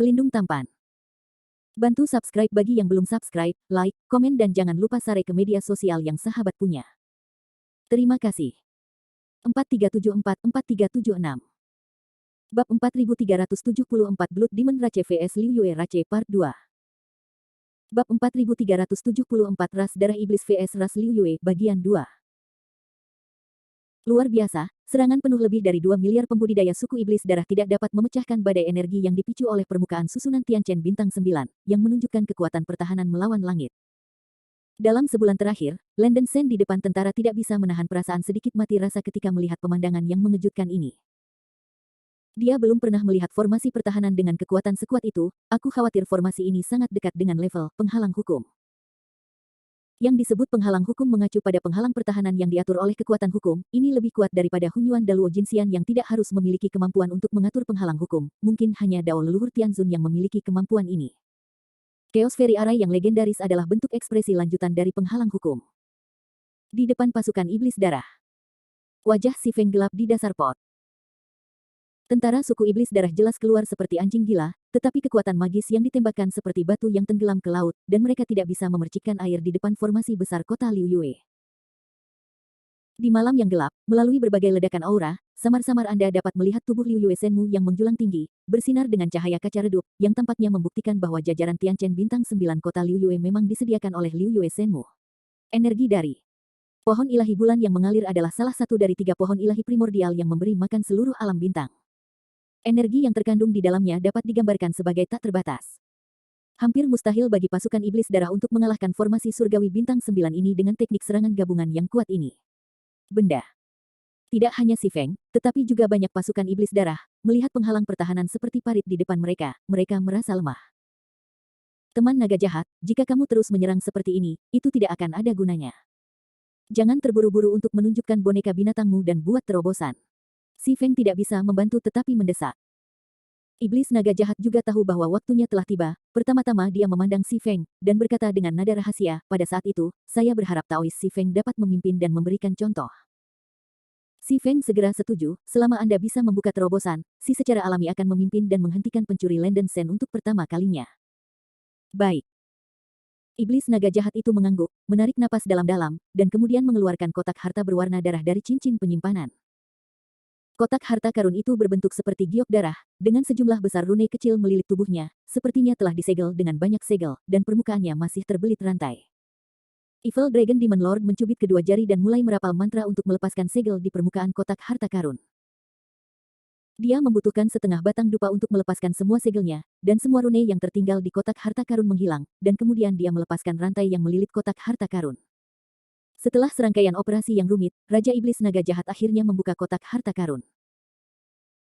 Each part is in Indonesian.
Pelindung tampan. Bantu subscribe bagi yang belum subscribe, like, komen dan jangan lupa share ke media sosial yang sahabat punya. Terima kasih. 4374-4376 Bab 4374 Blood Demon Rache vs Liu Yue Rache Part 2 Bab 4374 Ras Darah Iblis vs Ras Liu Yue Bagian 2 Luar biasa, serangan penuh lebih dari 2 miliar pembudidaya suku iblis darah tidak dapat memecahkan badai energi yang dipicu oleh permukaan susunan Tianchen Bintang 9, yang menunjukkan kekuatan pertahanan melawan langit. Dalam sebulan terakhir, Landen Shen di depan tentara tidak bisa menahan perasaan sedikit mati rasa ketika melihat pemandangan yang mengejutkan ini. Dia belum pernah melihat formasi pertahanan dengan kekuatan sekuat itu, aku khawatir formasi ini sangat dekat dengan level penghalang hukum. Yang disebut penghalang hukum mengacu pada penghalang pertahanan yang diatur oleh kekuatan hukum, ini lebih kuat daripada Hunyuan Daluo Jinxian yang tidak harus memiliki kemampuan untuk mengatur penghalang hukum, mungkin hanya Dao leluhur Tianzun yang memiliki kemampuan ini. Chaos Fairy Array yang legendaris adalah bentuk ekspresi lanjutan dari penghalang hukum. Di depan pasukan iblis darah. Wajah Si Feng gelap di dasar pot. Tentara suku iblis darah jelas keluar seperti anjing gila, tetapi kekuatan magis yang ditembakkan seperti batu yang tenggelam ke laut, dan mereka tidak bisa memercikkan air di depan formasi besar kota Liu Yue. Di malam yang gelap, melalui berbagai ledakan aura, samar-samar Anda dapat melihat tubuh Liu Yue Senmu yang menjulang tinggi, bersinar dengan cahaya kaca redup, yang tampaknya membuktikan bahwa jajaran Tianchen Bintang 9 kota Liu Yue memang disediakan oleh Liu Yue Senmu. Energi dari pohon ilahi bulan yang mengalir adalah salah satu dari 3 pohon ilahi primordial yang memberi makan seluruh alam bintang. Energi yang terkandung di dalamnya dapat digambarkan sebagai tak terbatas. Hampir mustahil bagi pasukan iblis darah untuk mengalahkan formasi surgawi bintang 9 ini dengan teknik serangan gabungan yang kuat ini. Benda. Tidak hanya Si Feng, tetapi juga banyak pasukan iblis darah, melihat penghalang pertahanan seperti parit di depan mereka, mereka merasa lemah. Teman naga jahat, jika kamu terus menyerang seperti ini, itu tidak akan ada gunanya. Jangan terburu-buru untuk menunjukkan boneka binatangmu dan buat terobosan. Si Feng tidak bisa membantu tetapi mendesak. Iblis naga jahat juga tahu bahwa waktunya telah tiba. Pertama-tama dia memandang Si Feng, dan berkata dengan nada rahasia, pada saat itu, saya berharap Taois Si Feng dapat memimpin dan memberikan contoh. Si Feng segera setuju, selama Anda bisa membuka terobosan, Si secara alami akan memimpin dan menghentikan pencuri Landen Shen untuk pertama kalinya. Baik. Iblis naga jahat itu mengangguk, menarik napas dalam-dalam, dan kemudian mengeluarkan kotak harta berwarna darah dari cincin penyimpanan. Kotak harta karun itu berbentuk seperti giok darah, dengan sejumlah besar rune kecil melilit tubuhnya, sepertinya telah disegel dengan banyak segel, dan permukaannya masih terbelit rantai. Evil Dragon Demon Lord mencubit kedua jari dan mulai merapal mantra untuk melepaskan segel di permukaan kotak harta karun. Dia membutuhkan setengah batang dupa untuk melepaskan semua segelnya, dan semua rune yang tertinggal di kotak harta karun menghilang, dan kemudian dia melepaskan rantai yang melilit kotak harta karun. Setelah serangkaian operasi yang rumit, Raja Iblis Naga Jahat akhirnya membuka kotak harta karun.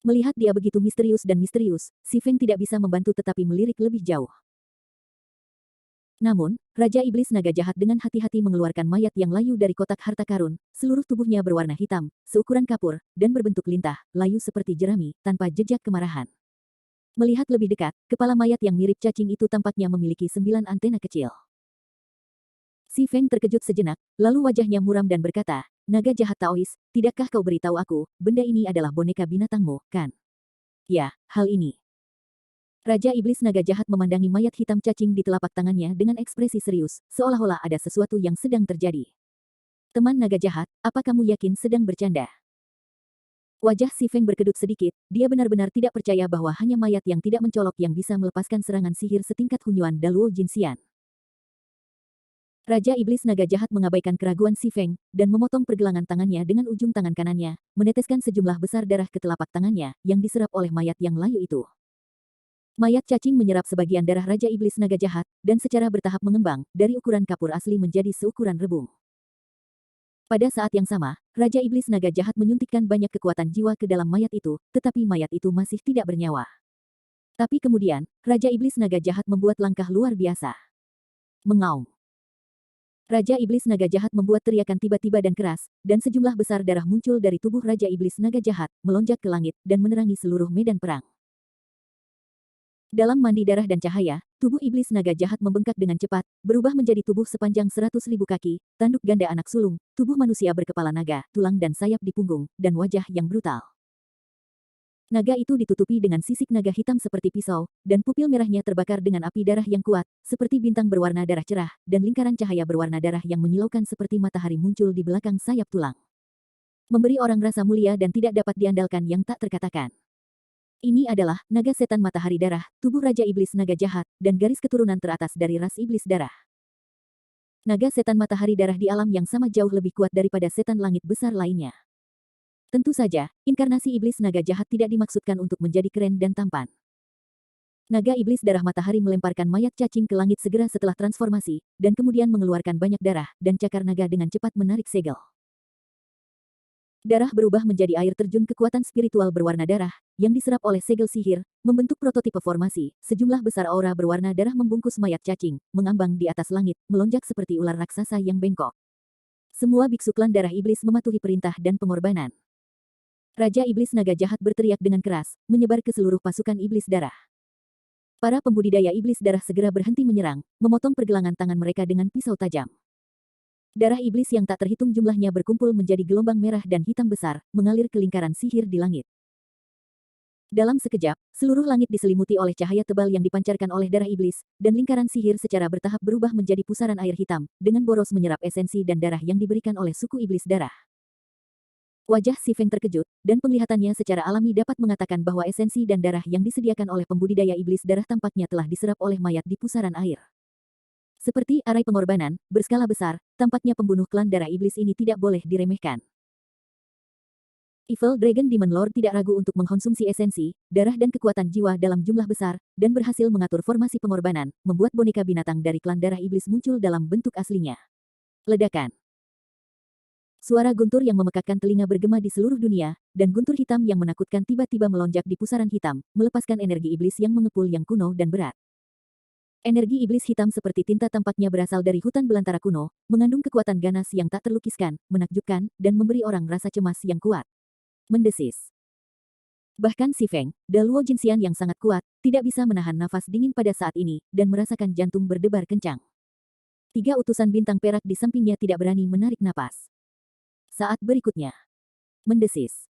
Melihat dia begitu misterius, Si Feng tidak bisa membantu tetapi melirik lebih jauh. Namun, Raja Iblis Naga Jahat dengan hati-hati mengeluarkan mayat yang layu dari kotak harta karun, seluruh tubuhnya berwarna hitam, seukuran kapur, dan berbentuk lintah, layu seperti jerami, tanpa jejak kemarahan. Melihat lebih dekat, kepala mayat yang mirip cacing itu tampaknya memiliki 9 antena kecil. Si Feng terkejut sejenak, lalu wajahnya muram dan berkata, naga jahat Taois, tidakkah kau beritahu aku, benda ini adalah boneka binatangmu, kan? Ya, hal ini. Raja Iblis Naga Jahat memandangi mayat hitam cacing di telapak tangannya dengan ekspresi serius, seolah-olah ada sesuatu yang sedang terjadi. Teman naga jahat, apa kamu yakin sedang bercanda? Wajah Si Feng berkedut sedikit, dia benar-benar tidak percaya bahwa hanya mayat yang tidak mencolok yang bisa melepaskan serangan sihir setingkat Hunyuan Daluo Jinxian. Raja Iblis Naga Jahat mengabaikan keraguan Si Feng, dan memotong pergelangan tangannya dengan ujung tangan kanannya, meneteskan sejumlah besar darah ke telapak tangannya, yang diserap oleh mayat yang layu itu. Mayat cacing menyerap sebagian darah Raja Iblis Naga Jahat, dan secara bertahap mengembang, dari ukuran kapur asli menjadi seukuran rebung. Pada saat yang sama, Raja Iblis Naga Jahat menyuntikkan banyak kekuatan jiwa ke dalam mayat itu, tetapi mayat itu masih tidak bernyawa. Tapi kemudian, Raja Iblis Naga Jahat membuat langkah luar biasa. Mengaum. Raja Iblis Naga Jahat membuat teriakan tiba-tiba dan keras, dan sejumlah besar darah muncul dari tubuh Raja Iblis Naga Jahat, melonjak ke langit, dan menerangi seluruh medan perang. Dalam mandi darah dan cahaya, tubuh Iblis Naga Jahat membengkak dengan cepat, berubah menjadi tubuh sepanjang 100.000 kaki, tanduk ganda anak sulung, tubuh manusia berkepala naga, tulang dan sayap di punggung, dan wajah yang brutal. Naga itu ditutupi dengan sisik naga hitam seperti pisau, dan pupil merahnya terbakar dengan api darah yang kuat, seperti bintang berwarna darah cerah, dan lingkaran cahaya berwarna darah yang menyilaukan seperti matahari muncul di belakang sayap tulang. Memberi orang rasa mulia dan tidak dapat diandalkan yang tak terkatakan. Ini adalah naga setan matahari darah, tubuh Raja Iblis Naga Jahat, dan garis keturunan teratas dari ras iblis darah. Naga setan matahari darah di alam yang sama jauh lebih kuat daripada setan langit besar lainnya. Tentu saja, inkarnasi iblis naga jahat tidak dimaksudkan untuk menjadi keren dan tampan. Naga iblis darah matahari melemparkan mayat cacing ke langit segera setelah transformasi, dan kemudian mengeluarkan banyak darah, dan cakar naga dengan cepat menarik segel. Darah berubah menjadi air terjun kekuatan spiritual berwarna darah, yang diserap oleh segel sihir, membentuk prototipe formasi, sejumlah besar aura berwarna darah membungkus mayat cacing, mengambang di atas langit, melonjak seperti ular raksasa yang bengkok. Semua biksu klan darah iblis mematuhi perintah dan pengorbanan. Raja Iblis Naga Jahat berteriak dengan keras, menyebar ke seluruh pasukan iblis darah. Para pembudidaya iblis darah segera berhenti menyerang, memotong pergelangan tangan mereka dengan pisau tajam. Darah iblis yang tak terhitung jumlahnya berkumpul menjadi gelombang merah dan hitam besar, mengalir ke lingkaran sihir di langit. Dalam sekejap, seluruh langit diselimuti oleh cahaya tebal yang dipancarkan oleh darah iblis, dan lingkaran sihir secara bertahap berubah menjadi pusaran air hitam, dengan boros menyerap esensi dan darah yang diberikan oleh suku iblis darah. Wajah Si Feng terkejut, dan penglihatannya secara alami dapat mengatakan bahwa esensi dan darah yang disediakan oleh pembudidaya iblis darah tampaknya telah diserap oleh mayat di pusaran air. Seperti arai pengorbanan, berskala besar, tampaknya pembunuh klan darah iblis ini tidak boleh diremehkan. Evil Dragon Demon Lord tidak ragu untuk mengkonsumsi esensi, darah dan kekuatan jiwa dalam jumlah besar, dan berhasil mengatur formasi pengorbanan, membuat boneka binatang dari klan darah iblis muncul dalam bentuk aslinya. Ledakan. Suara guntur yang memekakkan telinga bergema di seluruh dunia, dan guntur hitam yang menakutkan tiba-tiba melonjak di pusaran hitam, melepaskan energi iblis yang mengepul yang kuno dan berat. Energi iblis hitam seperti tinta tampaknya berasal dari hutan belantara kuno, mengandung kekuatan ganas yang tak terlukiskan, menakjubkan, dan memberi orang rasa cemas yang kuat. Mendesis. Bahkan Si Feng, Daluo Jinxian yang sangat kuat, tidak bisa menahan nafas dingin pada saat ini, dan merasakan jantung berdebar kencang. 3 utusan bintang perak di sampingnya tidak berani menarik napas. Saat berikutnya. Mendesis.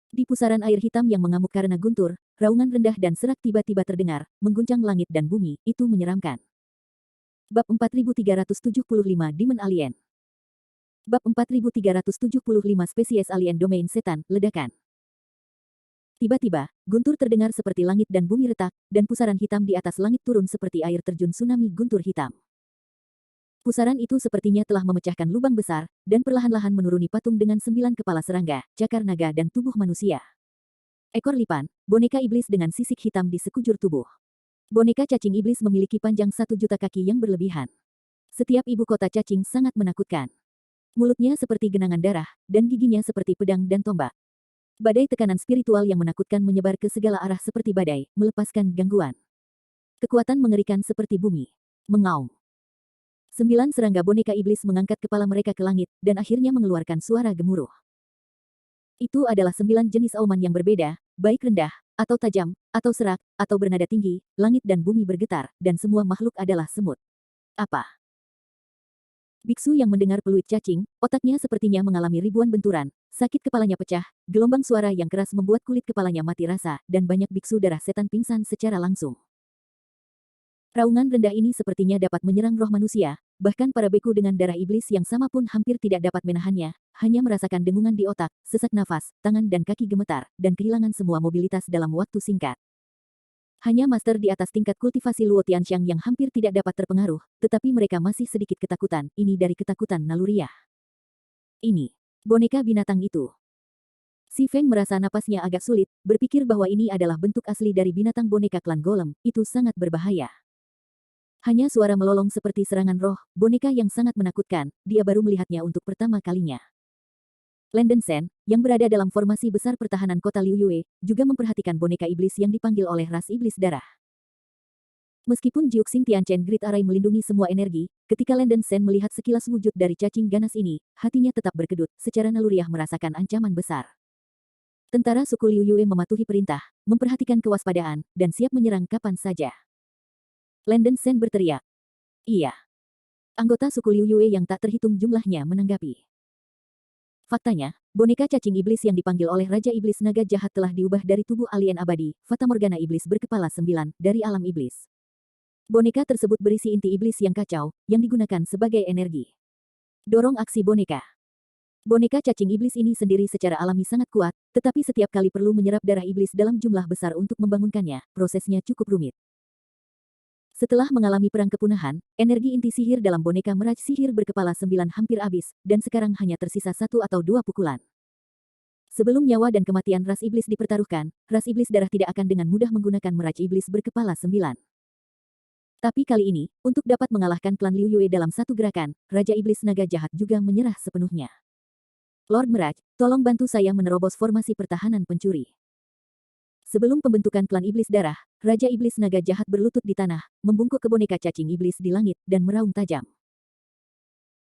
Di pusaran air hitam yang mengamuk karena guntur, raungan rendah dan serak tiba-tiba terdengar, mengguncang langit dan bumi, itu menyeramkan. Bab 4375 Demon Alien. Bab 4375 Spesies Alien Domain Setan, Ledakan. Tiba-tiba, guntur terdengar seperti langit dan bumi retak, dan pusaran hitam di atas langit turun seperti air terjun tsunami guntur hitam. Pusaran itu sepertinya telah memecahkan lubang besar, dan perlahan-lahan menuruni patung dengan 9 kepala serangga, cakar naga dan tubuh manusia. Ekor lipan, boneka iblis dengan sisik hitam di sekujur tubuh. Boneka cacing iblis memiliki panjang 1 juta kaki yang berlebihan. Setiap ibu kota cacing sangat menakutkan. Mulutnya seperti genangan darah, dan giginya seperti pedang dan tombak. Badai tekanan spiritual yang menakutkan menyebar ke segala arah seperti badai, melepaskan gangguan. Kekuatan mengerikan seperti bumi. Mengaum. 9 serangga boneka iblis mengangkat kepala mereka ke langit, dan akhirnya mengeluarkan suara gemuruh. Itu adalah 9 jenis auman yang berbeda, baik rendah, atau tajam, atau serak, atau bernada tinggi, langit dan bumi bergetar, dan semua makhluk adalah semut. Apa? Biksu yang mendengar peluit cacing, otaknya sepertinya mengalami ribuan benturan, sakit kepalanya pecah, gelombang suara yang keras membuat kulit kepalanya mati rasa, dan banyak biksu darah setan pingsan secara langsung. Raungan rendah ini sepertinya dapat menyerang roh manusia, bahkan para beku dengan darah iblis yang sama pun hampir tidak dapat menahannya, hanya merasakan dengungan di otak, sesak nafas, tangan dan kaki gemetar, dan kehilangan semua mobilitas dalam waktu singkat. Hanya master di atas tingkat kultivasi Luo Tianxiang yang hampir tidak dapat terpengaruh, tetapi mereka masih sedikit ketakutan, ini dari ketakutan naluriah. Ini, boneka binatang itu. Si Feng merasa napasnya agak sulit, berpikir bahwa ini adalah bentuk asli dari binatang boneka klan Golem, itu sangat berbahaya. Hanya suara melolong seperti serangan roh, boneka yang sangat menakutkan, dia baru melihatnya untuk pertama kalinya. Landen Shen, yang berada dalam formasi besar pertahanan kota Liu Yue, juga memperhatikan boneka iblis yang dipanggil oleh ras iblis darah. Meskipun Jiuxing Tianchen Great Array melindungi semua energi, ketika Landen Shen melihat sekilas wujud dari cacing ganas ini, hatinya tetap berkedut, secara naluriah merasakan ancaman besar. Tentara suku Liu Yue mematuhi perintah, memperhatikan kewaspadaan, dan siap menyerang kapan saja. Landen Shen berteriak. Iya. Anggota suku Liu Yue yang tak terhitung jumlahnya menanggapi. Faktanya, Boneka cacing iblis yang dipanggil oleh Raja Iblis Naga Jahat telah diubah dari tubuh alien abadi, Fatamorgana Iblis berkepala 9, dari alam iblis. Boneka tersebut berisi inti iblis yang kacau, yang digunakan sebagai energi. Dorong aksi boneka. Boneka cacing iblis ini sendiri secara alami sangat kuat, tetapi setiap kali perlu menyerap darah iblis dalam jumlah besar untuk membangunkannya, prosesnya cukup rumit. Setelah mengalami perang kepunahan, energi inti sihir dalam boneka meraj sihir berkepala 9 hampir habis, dan sekarang hanya tersisa 1 atau 2 pukulan. Sebelum nyawa dan kematian ras iblis dipertaruhkan, ras iblis darah tidak akan dengan mudah menggunakan meraj iblis berkepala 9. Tapi kali ini, untuk dapat mengalahkan klan Liu Yue dalam satu gerakan, Raja Iblis Naga Jahat juga menyerah sepenuhnya. Lord Meraj, tolong bantu saya menerobos formasi pertahanan pencuri. Sebelum pembentukan klan Iblis Darah, Raja Iblis Naga Jahat berlutut di tanah, membungkuk ke boneka cacing iblis di langit, dan meraung tajam.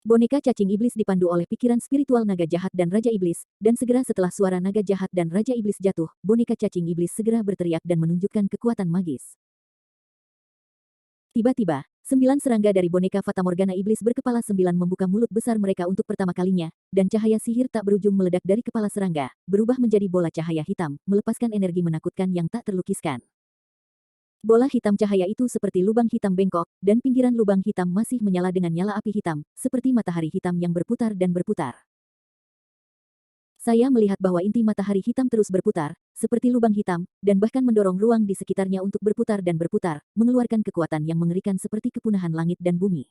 Boneka cacing iblis dipandu oleh pikiran spiritual Naga Jahat dan Raja Iblis, dan segera setelah suara Naga Jahat dan Raja Iblis jatuh, boneka cacing iblis segera berteriak dan menunjukkan kekuatan magis. Tiba-tiba, 9 serangga dari boneka Fatamorgana Iblis berkepala 9 membuka mulut besar mereka untuk pertama kalinya, dan cahaya sihir tak berujung meledak dari kepala serangga, berubah menjadi bola cahaya hitam, melepaskan energi menakutkan yang tak terlukiskan. Bola hitam cahaya itu seperti lubang hitam bengkok, dan pinggiran lubang hitam masih menyala dengan nyala api hitam, seperti matahari hitam yang berputar dan berputar. Saya melihat bahwa inti matahari hitam terus berputar, seperti lubang hitam, dan bahkan mendorong ruang di sekitarnya untuk berputar dan berputar, mengeluarkan kekuatan yang mengerikan seperti kepunahan langit dan bumi.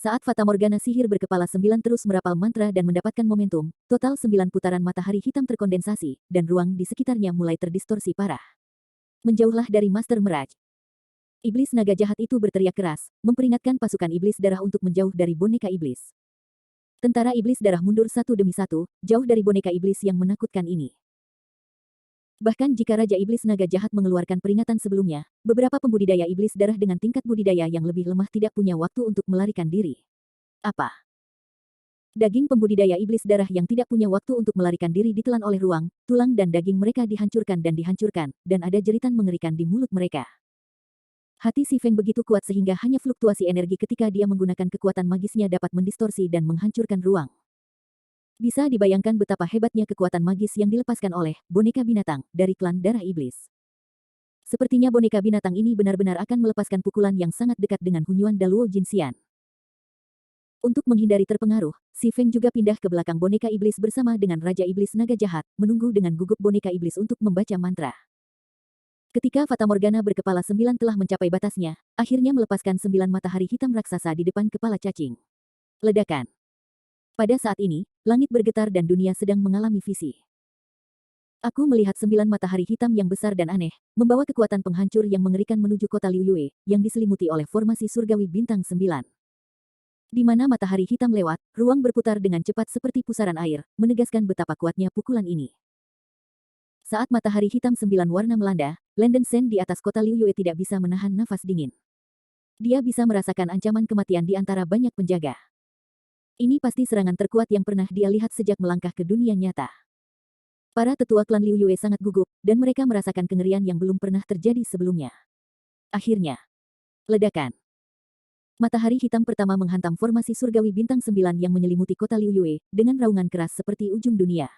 Saat Fatamorgana sihir berkepala 9 terus merapal mantra dan mendapatkan momentum, total 9 putaran matahari hitam terkondensasi, dan ruang di sekitarnya mulai terdistorsi parah. Menjauhlah dari Master Meraj. Iblis naga jahat itu berteriak keras, memperingatkan pasukan iblis darah untuk menjauh dari boneka iblis. Tentara iblis darah mundur satu demi satu, jauh dari boneka iblis yang menakutkan ini. Bahkan jika Raja Iblis Naga Jahat mengeluarkan peringatan sebelumnya, beberapa pembudidaya iblis darah dengan tingkat budidaya yang lebih lemah tidak punya waktu untuk melarikan diri. Apa? Daging pembudidaya iblis darah yang tidak punya waktu untuk melarikan diri ditelan oleh ruang, tulang dan daging mereka dihancurkan, dan ada jeritan mengerikan di mulut mereka. Hati Si Feng begitu kuat sehingga hanya fluktuasi energi ketika dia menggunakan kekuatan magisnya dapat mendistorsi dan menghancurkan ruang. Bisa dibayangkan betapa hebatnya kekuatan magis yang dilepaskan oleh boneka binatang dari klan darah iblis. Sepertinya boneka binatang ini benar-benar akan melepaskan pukulan yang sangat dekat dengan Hunyuan Daluo Jinxian. Untuk menghindari terpengaruh, Si Feng juga pindah ke belakang boneka iblis bersama dengan Raja Iblis Naga Jahat, menunggu dengan gugup boneka iblis untuk membaca mantra. Ketika Fatamorgana berkepala 9 telah mencapai batasnya, akhirnya melepaskan 9 matahari hitam raksasa di depan kepala cacing. Ledakan. Pada saat ini, langit bergetar dan dunia sedang mengalami visi. Aku melihat 9 matahari hitam yang besar dan aneh, membawa kekuatan penghancur yang mengerikan menuju kota Liu Yue, yang diselimuti oleh formasi surgawi bintang 9. Di mana matahari hitam lewat, ruang berputar dengan cepat seperti pusaran air, menegaskan betapa kuatnya pukulan ini. Saat matahari hitam 9 warna melanda, Landen Sen di atas kota Liu Yue tidak bisa menahan nafas dingin. Dia bisa merasakan ancaman kematian di antara banyak penjaga. Ini pasti serangan terkuat yang pernah dia lihat sejak melangkah ke dunia nyata. Para tetua klan Liu Yue sangat gugup, dan mereka merasakan kengerian yang belum pernah terjadi sebelumnya. Akhirnya, ledakan. Matahari hitam pertama menghantam formasi surgawi bintang 9 yang menyelimuti kota Liu Yue, dengan raungan keras seperti ujung dunia.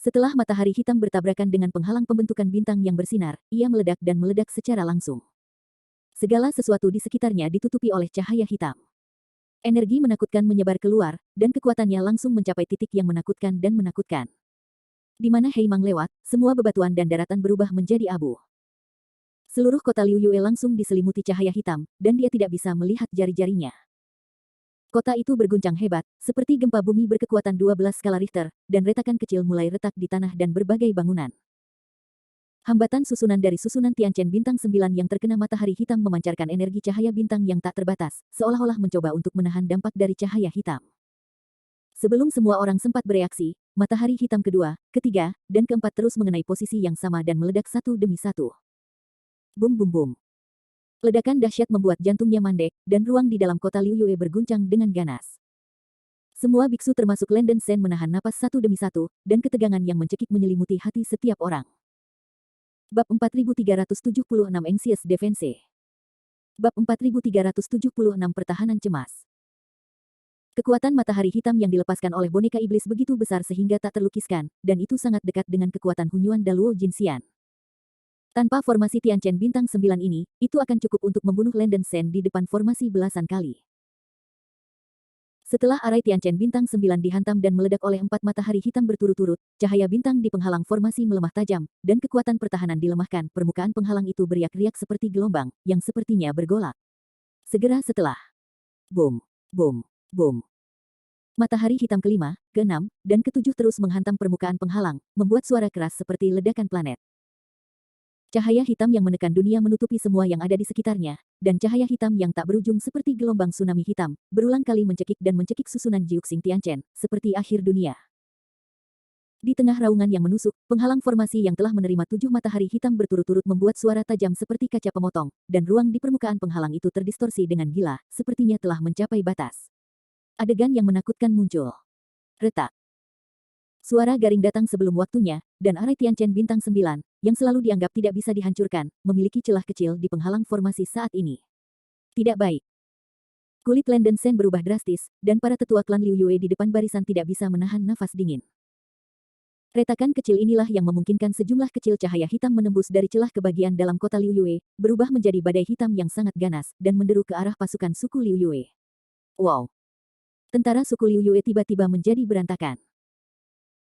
Setelah matahari hitam bertabrakan dengan penghalang pembentukan bintang yang bersinar, ia meledak dan meledak secara langsung. Segala sesuatu di sekitarnya ditutupi oleh cahaya hitam. Energi menakutkan menyebar keluar, dan kekuatannya langsung mencapai titik yang menakutkan dan menakutkan. Di mana Heimang lewat, semua bebatuan dan daratan berubah menjadi abu. Seluruh kota Liu Yue langsung diselimuti cahaya hitam, dan dia tidak bisa melihat jari-jarinya. Kota itu berguncang hebat, seperti gempa bumi berkekuatan 12 skala Richter, dan retakan kecil mulai retak di tanah dan berbagai bangunan. Hambatan susunan dari susunan Tianchen bintang 9 yang terkena matahari hitam memancarkan energi cahaya bintang yang tak terbatas, seolah-olah mencoba untuk menahan dampak dari cahaya hitam. Sebelum semua orang sempat bereaksi, matahari hitam kedua, ketiga, dan keempat terus mengenai posisi yang sama dan meledak satu demi satu. Bum bum bum. Ledakan dahsyat membuat jantungnya mandek, dan ruang di dalam kota Liu Yue berguncang dengan ganas. Semua biksu termasuk Landen Sen menahan napas satu demi satu, dan ketegangan yang mencekik menyelimuti hati setiap orang. Bab 4376 Anxious Defense. Bab 4376 Pertahanan Cemas. Kekuatan matahari hitam yang dilepaskan oleh boneka iblis begitu besar sehingga tak terlukiskan, dan itu sangat dekat dengan kekuatan Hunyuan Daluo Jinxian. Tanpa formasi Tianchen bintang 9 ini, itu akan cukup untuk membunuh Landen Shen di depan formasi belasan kali. Setelah arai Tianchen bintang 9 dihantam dan meledak oleh 4 matahari hitam berturut-turut, cahaya bintang di penghalang formasi melemah tajam, dan kekuatan pertahanan dilemahkan. Permukaan penghalang itu beriak-riak seperti gelombang, yang sepertinya bergolak. Segera setelah, boom, boom, boom. Matahari hitam kelima, keenam, dan ketujuh terus menghantam permukaan penghalang, membuat suara keras seperti ledakan planet. Cahaya hitam yang menekan dunia menutupi semua yang ada di sekitarnya, dan cahaya hitam yang tak berujung seperti gelombang tsunami hitam, berulang kali mencekik susunan Jiuxing Tianchen, seperti akhir dunia. Di tengah raungan yang menusuk, penghalang formasi yang telah menerima 7 matahari hitam berturut-turut membuat suara tajam seperti kaca pemotong, dan ruang di permukaan penghalang itu terdistorsi dengan gila, sepertinya telah mencapai batas. Adegan yang menakutkan muncul. Retak. Suara garing datang sebelum waktunya, dan arai Tianchen bintang 9, yang selalu dianggap tidak bisa dihancurkan, memiliki celah kecil di penghalang formasi saat ini. Tidak baik. Kulit Landen Shen berubah drastis, dan para tetua klan Liu Yue di depan barisan tidak bisa menahan nafas dingin. Retakan kecil inilah yang memungkinkan sejumlah kecil cahaya hitam menembus dari celah ke bagian dalam kota Liu Yue, berubah menjadi badai hitam yang sangat ganas, dan menderu ke arah pasukan suku Liu Yue. Wow! Tentara suku Liu Yue tiba-tiba menjadi berantakan.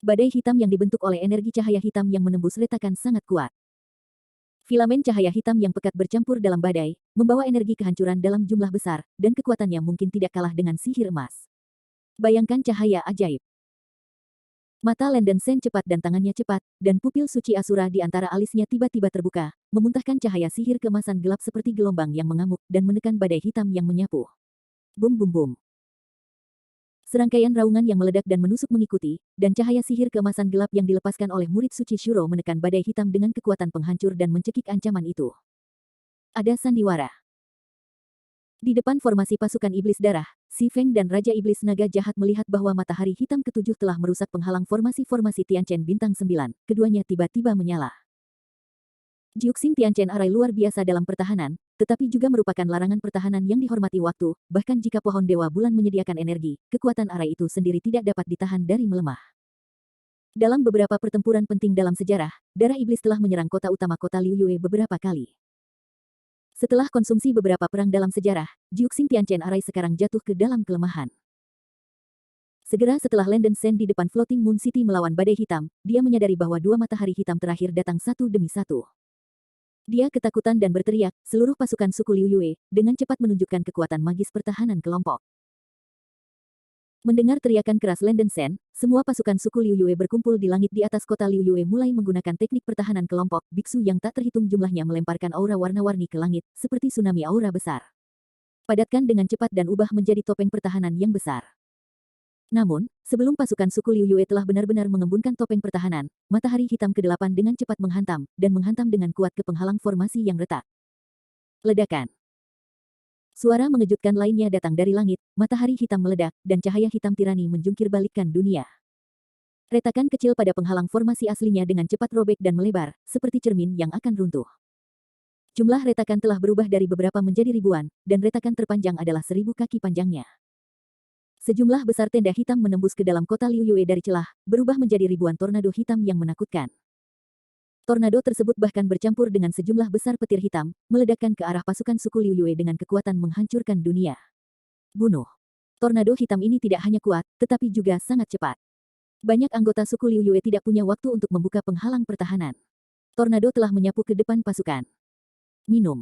Badai hitam yang dibentuk oleh energi cahaya hitam yang menembus retakan sangat kuat. Filamen cahaya hitam yang pekat bercampur dalam badai, membawa energi kehancuran dalam jumlah besar, dan kekuatannya mungkin tidak kalah dengan sihir emas. Bayangkan cahaya ajaib. Mata Landen Shen cepat dan tangannya cepat, dan pupil suci Asura di antara alisnya tiba-tiba terbuka, memuntahkan cahaya sihir keemasan gelap seperti gelombang yang mengamuk dan menekan badai hitam yang menyapu. Bum bum bum. Serangkaian raungan yang meledak dan menusuk mengikuti, dan cahaya sihir keemasan gelap yang dilepaskan oleh murid suci Shuro menekan badai hitam dengan kekuatan penghancur dan mencekik ancaman itu. Ada sandiwara. Di depan formasi pasukan iblis darah, Si Feng dan Raja Iblis Naga Jahat melihat bahwa matahari hitam ketujuh telah merusak penghalang formasi-formasi Tianchen bintang 9, keduanya tiba-tiba menyala. Jiuxing Tianchen arai luar biasa dalam pertahanan, tetapi juga merupakan larangan pertahanan yang dihormati waktu, bahkan jika pohon Dewa Bulan menyediakan energi, kekuatan arai itu sendiri tidak dapat ditahan dari melemah. Dalam beberapa pertempuran penting dalam sejarah, darah iblis telah menyerang kota utama kota Liu Yue beberapa kali. Setelah konsumsi beberapa perang dalam sejarah, Jiuxing Tianchen arai sekarang jatuh ke dalam kelemahan. Segera setelah Landen Shen di depan Floating Moon City melawan badai hitam, dia menyadari bahwa dua matahari hitam terakhir datang satu demi satu. Dia ketakutan dan berteriak, seluruh pasukan suku Liu Yue, dengan cepat menunjukkan kekuatan magis pertahanan kelompok. Mendengar teriakan keras Landen Shen, semua pasukan suku Liu Yue berkumpul di langit di atas kota Liu Yue mulai menggunakan teknik pertahanan kelompok. Biksu yang tak terhitung jumlahnya melemparkan aura warna-warni ke langit, seperti tsunami aura besar. Padatkan dengan cepat dan ubah menjadi topeng pertahanan yang besar. Namun, sebelum pasukan suku Liu Yue telah benar-benar mengembunkan topeng pertahanan, matahari hitam ke-8 dengan cepat menghantam, dan menghantam dengan kuat ke penghalang formasi yang retak. Ledakan. Suara mengejutkan lainnya datang dari langit, matahari hitam meledak, dan cahaya hitam tirani menjungkir balikkan dunia. Retakan kecil pada penghalang formasi aslinya dengan cepat robek dan melebar, seperti cermin yang akan runtuh. Jumlah retakan telah berubah dari beberapa menjadi ribuan, dan retakan terpanjang adalah 1000 kaki panjangnya. Sejumlah besar tenda hitam menembus ke dalam kota Liu Yue dari celah, berubah menjadi ribuan tornado hitam yang menakutkan. Tornado tersebut bahkan bercampur dengan sejumlah besar petir hitam, meledakkan ke arah pasukan suku Liu Yue dengan kekuatan menghancurkan dunia. Bunuh. Tornado hitam ini tidak hanya kuat, tetapi juga sangat cepat. Banyak anggota suku Liu Yue tidak punya waktu untuk membuka penghalang pertahanan. Tornado telah menyapu ke depan pasukan. Minum.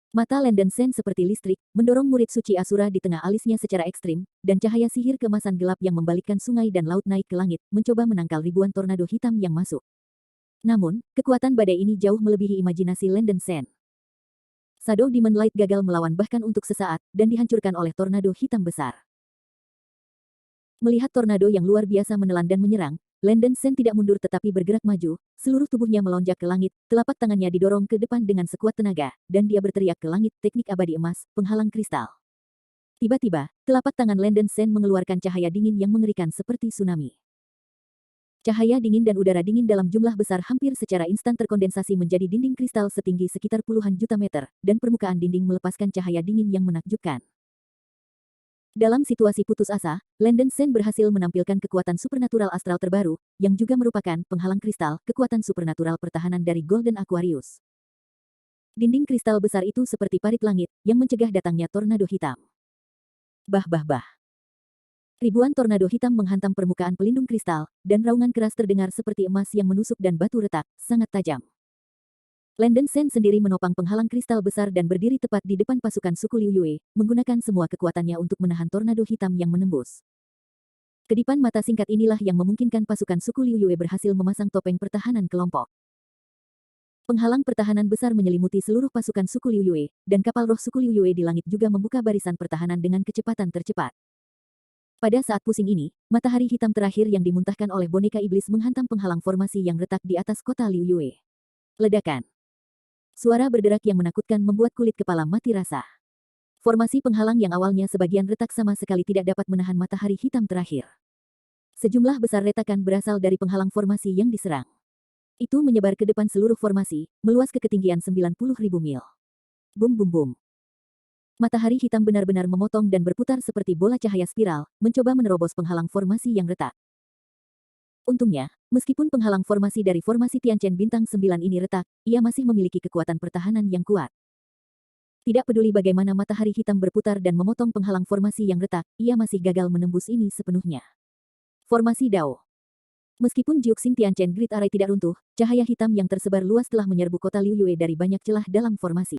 Mata Landen Shen seperti listrik, mendorong murid suci Asura di tengah alisnya secara ekstrim, dan cahaya sihir keemasan gelap yang membalikkan sungai dan laut naik ke langit, mencoba menangkal ribuan tornado hitam yang masuk. Namun, kekuatan badai ini jauh melebihi imajinasi Landen Shen. Shadow Demon Light gagal melawan bahkan untuk sesaat, dan dihancurkan oleh tornado hitam besar. Melihat tornado yang luar biasa menelan dan menyerang, Landen Shen tidak mundur tetapi bergerak maju, seluruh tubuhnya melonjak ke langit, telapak tangannya didorong ke depan dengan sekuat tenaga, dan dia berteriak ke langit, teknik abadi emas, penghalang kristal. Tiba-tiba, telapak tangan Landen Shen mengeluarkan cahaya dingin yang mengerikan seperti tsunami. Cahaya dingin dan udara dingin dalam jumlah besar hampir secara instan terkondensasi menjadi dinding kristal setinggi sekitar puluhan juta meter, dan permukaan dinding melepaskan cahaya dingin yang menakjubkan. Dalam situasi putus asa, Landen Sen berhasil menampilkan kekuatan supernatural astral terbaru, yang juga merupakan penghalang kristal, kekuatan supernatural pertahanan dari Golden Aquarius. Dinding kristal besar itu seperti parit langit, yang mencegah datangnya tornado hitam. Bah bah bah. Ribuan tornado hitam menghantam permukaan pelindung kristal, dan raungan keras terdengar seperti emas yang menusuk dan batu retak, sangat tajam. Landen Sen sendiri menopang penghalang kristal besar dan berdiri tepat di depan pasukan suku Liu Yue, menggunakan semua kekuatannya untuk menahan tornado hitam yang menembus. Kedipan mata singkat inilah yang memungkinkan pasukan suku Liu Yue berhasil memasang topeng pertahanan kelompok. Penghalang pertahanan besar menyelimuti seluruh pasukan suku Liu Yue, dan kapal roh suku Liu Yue di langit juga membuka barisan pertahanan dengan kecepatan tercepat. Pada saat pusing ini, matahari hitam terakhir yang dimuntahkan oleh boneka iblis menghantam penghalang formasi yang retak di atas kota Liu Yue. Ledakan. Suara berderak yang menakutkan membuat kulit kepala mati rasa. Formasi penghalang yang awalnya sebagian retak sama sekali tidak dapat menahan matahari hitam terakhir. Sejumlah besar retakan berasal dari penghalang formasi yang diserang. Itu menyebar ke depan seluruh formasi, meluas ke ketinggian 90.000 mil. Bum bum bum. Matahari hitam benar-benar memotong dan berputar seperti bola cahaya spiral, mencoba menerobos penghalang formasi yang retak. Untungnya, meskipun penghalang formasi dari formasi Tianchen Bintang 9 ini retak, ia masih memiliki kekuatan pertahanan yang kuat. Tidak peduli bagaimana matahari hitam berputar dan memotong penghalang formasi yang retak, ia masih gagal menembus ini sepenuhnya. Formasi Dao. Meskipun Jiuxing Tianchen Great Array tidak runtuh, cahaya hitam yang tersebar luas telah menyerbu kota Liu Yue dari banyak celah dalam formasi.